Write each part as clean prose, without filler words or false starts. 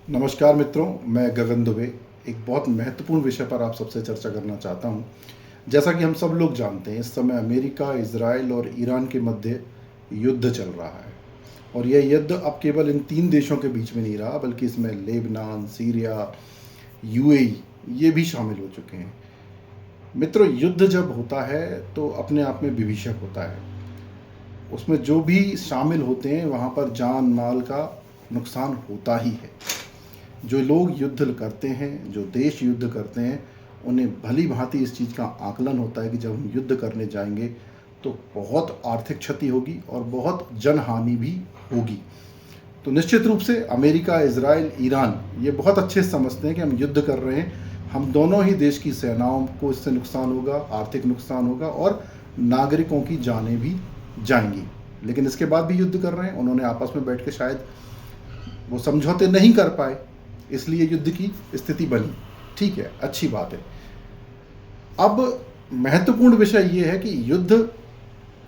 नमस्कार मित्रों, मैं गगन दुबे एक बहुत महत्वपूर्ण विषय पर आप सबसे चर्चा करना चाहता हूं। जैसा कि हम सब लोग जानते हैं, इस समय अमेरिका, इजराइल और ईरान के मध्य युद्ध चल रहा है। और यह युद्ध अब केवल इन तीन देशों के बीच में नहीं रहा, बल्कि इसमें लेबनान, सीरिया, यूएई ये भी शामिल हो चुके हैं। मित्रों, युद्ध जब होता है तो अपने आप में विभीषक होता है। उसमें जो भी शामिल होते हैं वहाँ पर जान माल का नुकसान होता ही है। जो लोग युद्ध करते हैं, जो देश युद्ध करते हैं, उन्हें भली भांति इस चीज़ का आकलन होता है कि जब हम युद्ध करने जाएंगे तो बहुत आर्थिक क्षति होगी और बहुत जनहानि भी होगी। तो निश्चित रूप से अमेरिका, इजराइल, ईरान ये बहुत अच्छे से समझते हैं कि हम युद्ध कर रहे हैं, हम दोनों ही देश की सेनाओं को इससे नुकसान होगा, आर्थिक नुकसान होगा और नागरिकों की जानें भी जाएंगी। लेकिन इसके बाद भी युद्ध कर रहे हैं। उन्होंने आपस में बैठ के शायद वो समझौते नहीं कर पाए, इसलिए युद्ध की स्थिति बनी। ठीक है, अच्छी बात है। अब महत्वपूर्ण विषय यह है कि युद्ध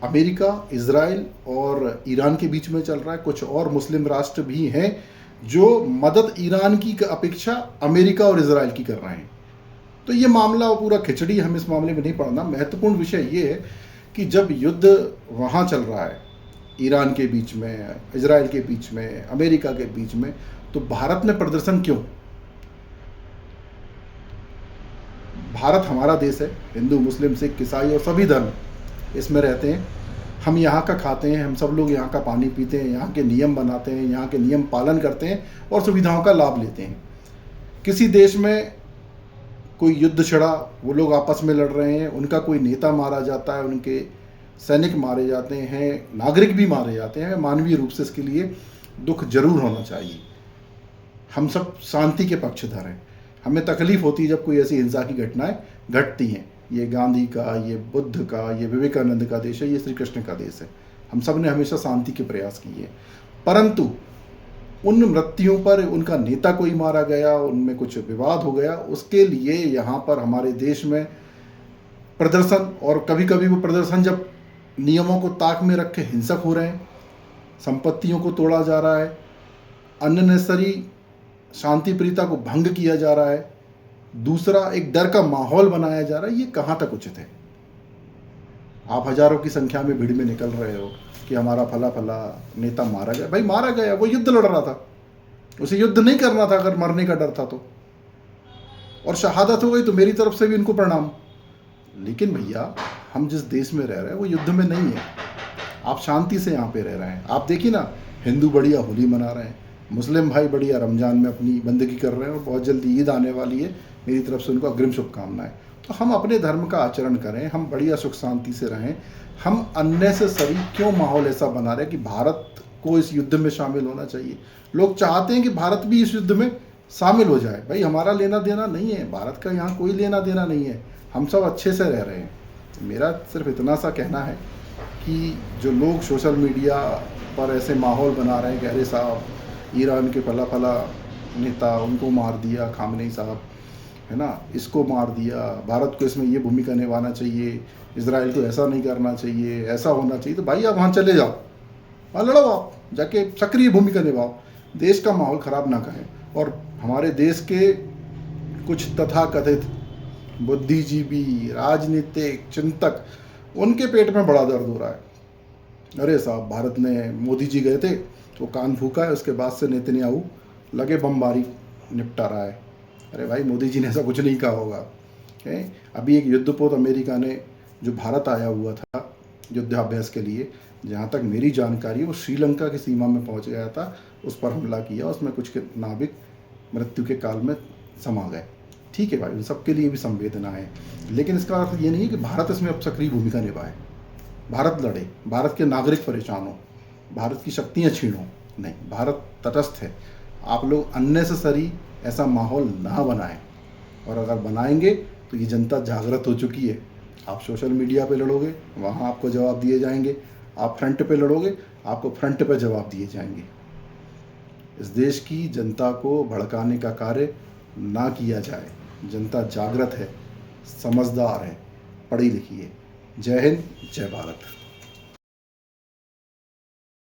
अमेरिका, इजराइल और ईरान के बीच में चल रहा है। कुछ और मुस्लिम राष्ट्र भी हैं जो मदद ईरान की अपेक्षा अमेरिका और इजराइल की कर रहे हैं। तो ये मामला पूरा खिचड़ी, हम इस मामले में नहीं पड़ना। महत्वपूर्ण विषय ये है कि जब युद्ध वहाँ चल रहा है, ईरान के बीच में, इजराइल के बीच में, अमेरिका के बीच में, तो भारत में प्रदर्शन क्यों? भारत हमारा देश है, हिंदू, मुस्लिम, सिख, ईसाई और सभी धर्म इसमें रहते हैं। हम यहाँ का खाते हैं, हम सब लोग यहाँ का पानी पीते हैं, यहाँ के नियम बनाते हैं, यहाँ के नियम पालन करते हैं और सुविधाओं का लाभ लेते हैं। किसी देश में कोई युद्ध छिड़ा, वो लोग आपस में लड़ रहे हैं, उनका कोई नेता मारा जाता है, उनके सैनिक मारे जाते हैं, नागरिक भी मारे जाते हैं। मानवीय रूप से इसके लिए दुख जरूर होना चाहिए। हम सब शांति के पक्षधर हैं। हमें तकलीफ होती है जब कोई ऐसी हिंसा की घटनाएं घटती हैं। ये गांधी का, ये बुद्ध का, ये विवेकानंद का देश है, ये श्री कृष्ण का देश है। हम सब ने हमेशा शांति के प्रयास किए, परंतु उन मृत्युओं पर उनका नेता कोई मारा गया, उनमें कुछ विवाद हो गया, उसके लिए यहाँ पर हमारे देश में प्रदर्शन, और कभी कभी वो प्रदर्शन जब नियमों को ताक में रख के हिंसक हो रहे हैं, संपत्तियों को तोड़ा जा रहा है, अननेसेसरी शांति प्रियता को भंग किया जा रहा है, दूसरा एक डर का माहौल बनाया जा रहा है, ये कहाँ तक उचित है? आप हजारों की संख्या में भीड़ में निकल रहे हो कि हमारा फला फला नेता मारा गया। भाई मारा गया, वो युद्ध लड़ रहा था, उसे युद्ध नहीं करना था अगर मरने का डर था तो, और शहादत हो गई तो मेरी तरफ से भी उनको प्रणाम। लेकिन भैया, हम जिस देश में रह रहे हैं वो युद्ध में नहीं है। आप शांति से यहाँ पे रह रहे हैं। आप देखिए ना, हिंदू बढ़िया होली मना रहे हैं, मुस्लिम भाई बढ़िया रमज़ान में अपनी बंदगी कर रहे हैं, और बहुत जल्दी ईद आने वाली है, मेरी तरफ से उनको अग्रिम शुभकामनाएं। तो हम अपने धर्म का आचरण करें, हम बढ़िया सुख शांति से रहें। हम अननेसेसरी क्यों माहौल ऐसा बना रहे कि भारत को इस युद्ध में शामिल होना चाहिए? लोग चाहते हैं कि भारत भी इस युद्ध में शामिल हो जाए। भाई हमारा लेना देना नहीं है, भारत का यहाँ कोई लेना देना नहीं है, हम सब अच्छे से रह रहे हैं। मेरा सिर्फ इतना सा कहना है कि जो लोग सोशल मीडिया पर ऐसे माहौल बना रहे हैं कि अरे साहब, ईरान के फला फला नेता, उनको मार दिया खामनेई साहब, है ना, इसको मार दिया, भारत को इसमें ये भूमिका निभाना चाहिए, इजराइल को ऐसा नहीं करना चाहिए, ऐसा होना चाहिए, तो भाई आप वहाँ चले जाओ, वहाँ लड़ो, आप जाके सक्रिय भूमिका निभाओ, देश का माहौल ख़राब ना करें। और हमारे देश के कुछ तथाकथित बुद्धिजीवी, राजनीतिक चिंतक, उनके पेट में बड़ा दर्द हो रहा है। अरे साहब, भारत में मोदी जी गए थे, वो कान फूका है, उसके बाद से नेतन्याहू लगे बमबारी निपटा रहा है। अरे भाई, मोदी जी ने ऐसा कुछ नहीं कहा होगा। अभी एक युद्धपोत अमेरिका ने जो भारत आया हुआ था युद्धाभ्यास के लिए, जहाँ तक मेरी जानकारी, वो श्रीलंका की सीमा में पहुँच गया था, उस पर हमला किया, उसमें कुछ के नाविक मृत्यु के काल में समा गए। ठीक है भाई, उन सबके लिए भी संवेदना है, लेकिन इसका अर्थ ये नहीं है कि भारत इसमें अब सक्रिय भूमिका निभाए, भारत लड़े, भारत के नागरिक परेशान हो, भारत की शक्तियाँ छीन हो। नहीं, भारत तटस्थ है। आप लोग अननेसेसरी ऐसा माहौल ना बनाएं, और अगर बनाएंगे तो ये जनता जागृत हो चुकी है। आप सोशल मीडिया पे लड़ोगे, वहाँ आपको जवाब दिए जाएंगे, आप फ्रंट पे लड़ोगे, आपको फ्रंट पे जवाब दिए जाएंगे। इस देश की जनता को भड़काने का कार्य ना किया जाए। जनता जागृत है, समझदार है, पढ़ी लिखी है। जय हिंद, जय भारत।